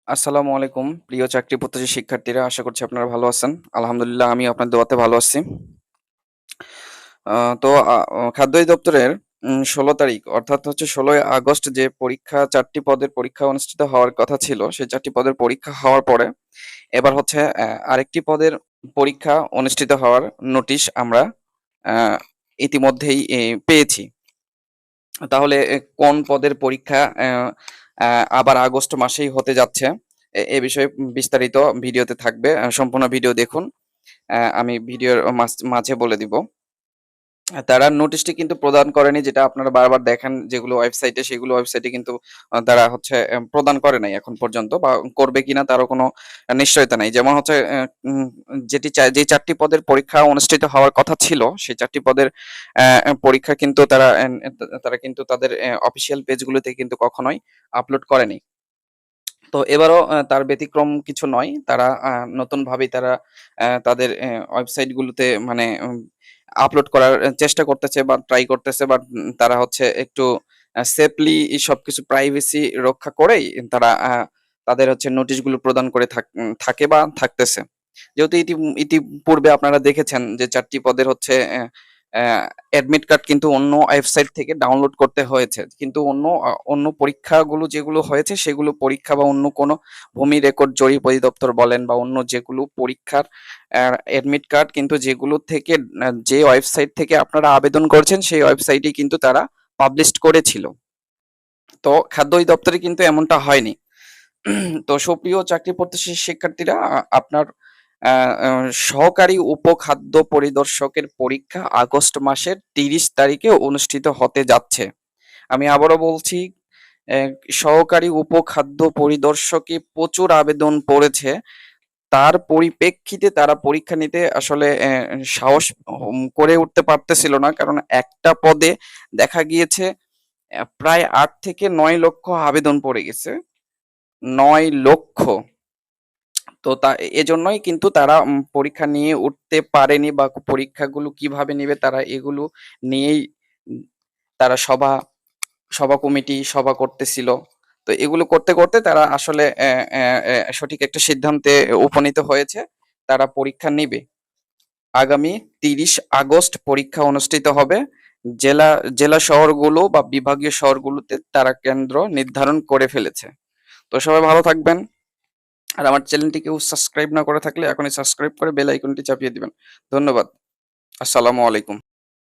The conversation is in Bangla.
আসসালামু আলাইকুম প্রিয় চাকরি প্রত্যাশী শিক্ষার্থীরা, আশা করছি আপনারা ভালো আছেন। আলহামদুলিল্লাহ আমি আপনার দোয়াতে ভালো আছি। তো খাদ্য অধিদপ্তরের ১৬ তারিখ অর্থাৎ হচ্ছে ১৬ই আগস্ট যে পরীক্ষা ৪ টি পদের পরীক্ষা অনুষ্ঠিত হওয়ার কথা ছিল, সেই ৪ টি পদের পরীক্ষা হওয়ার পরে এবার হচ্ছে আরেকটি পদের পরীক্ষা অনুষ্ঠিত হওয়ার নোটিশ আমরা আ ইতিমধ্যেই পেয়েছি। তাহলে কোন পদের পরীক্ষা আ আবার আগস্ট মাসেই হতে যাচ্ছে। এ বিষয়ে বিস্তারিত ভিডিওতে থাকবে। সম্পূর্ণ ভিডিও দেখুন। আমি ভিডিওর মাঝে বলে দিব। তারা নোটিশটি কিন্তু প্রদান করেনি, যেটা আপনারা বারবার দেখেন যেগুলো ওয়েবসাইটে, সেগুলো ওয়েবসাইটে কিন্তু তারা হচ্ছে প্রদান করে নাই এখন পর্যন্ত, বা করবে কিনা তারও কোনো নিশ্চয়তা নাই। যেমন হচ্ছে যে ৪ টি পদের পরীক্ষা অনুষ্ঠিত হওয়ার কথা ছিল, সেই ৪ টি পদের পরীক্ষা কিন্তু তারা কিন্তু তাদের অফিসিয়াল পেজগুলোতে কিন্তু কখনোই আপলোড করেনি। তো এবারও তার ব্যতিক্রম কিছু নয়। তারা নতুনভাবেই তারা তাদের ওয়েবসাইট গুলোতে মানে আপলোড করার চেষ্টা করতেছে বা ট্রাই করতেছে, বাট তারা হচ্ছে একটু সেফলি সবকিছু প্রাইভেসি রক্ষা করেই তারা তাদের হচ্ছে নোটিশ গুলো প্রদান করে থাকে বা থাকতেছে। যেহেতু ইতিপূর্বে আপনারা দেখেছেন যে ৪ টি পদের হচ্ছে অ্যাডমিট কার্ড কিন্তু অন্য ওয়েবসাইট থেকে ডাউনলোড করতে হয়েছে। কিন্তু অন্য পরীক্ষাগুলো যেগুলো হয়েছে, সেগুলো পরীক্ষা বা অন্য কোনো ভূমি রেকর্ড জরিপ অধিদপ্তর বলেন বা অন্য যেগুলো পরীক্ষার অ্যাডমিট কার্ড কিন্তু যেগুলো থেকে যে ওয়েবসাইট থেকে আপনারা আবেদন করছেন, সেই ওয়েবসাইটেই কিন্তু তারা পাবলিশড করেছিল। তো খাদ্য অধিদপ্তরে কিন্তু এমনটা হয়নি। তো সুপ্রিয় চাকরি প্রত্যাশী শিক্ষার্থীরা, আপনার সহকারী উপখাদ্য পরিদর্শকের পরীক্ষা আগস্ট মাসের ৩০ তারিখে অনুষ্ঠিত হতে যাচ্ছে। আমি আবারও বলছি, সহকারী উপখাদ্য পরিদর্শকে প্রচুর আবেদন পড়েছে। তার পরিপ্রেক্ষিতে তারা পরীক্ষা নিতে আসলে সাহস করে উঠতে পারতেছিল না। কারণ একটা পদে দেখা গিয়েছে প্রায় ৮ থেকে ৯ লক্ষ আবেদন পড়ে গেছে। ৯ লক্ষ! তো এজন্যই কিন্তু তারা পরীক্ষা নিয়ে উঠতে পারেনি, বা পরীক্ষাগুলো কিভাবে নিবে তারা এগুলো নিয়েই উম তারা সভা কমিটি সভা করতেছিল। তো এগুলো করতে তারা আসলে সঠিক একটা সিদ্ধান্তে উপনীত হয়েছে। তারা পরীক্ষা নিবে। আগামী ৩০ আগস্ট পরীক্ষা অনুষ্ঠিত হবে। জেলা জেলা শহরগুলো বা বিভাগীয় শহরগুলোতে তারা কেন্দ্র নির্ধারণ করে ফেলেছে। তো সবাই ভালো থাকবেন। আর আমার চ্যানেলটি কেউ সাবস্ক্রাইব না করে থাকলে এখনই সাবস্ক্রাইব করে বেল আইকনটি চাপিয়ে দিবেন। ধন্যবাদ। আসসালামু আলাইকুম।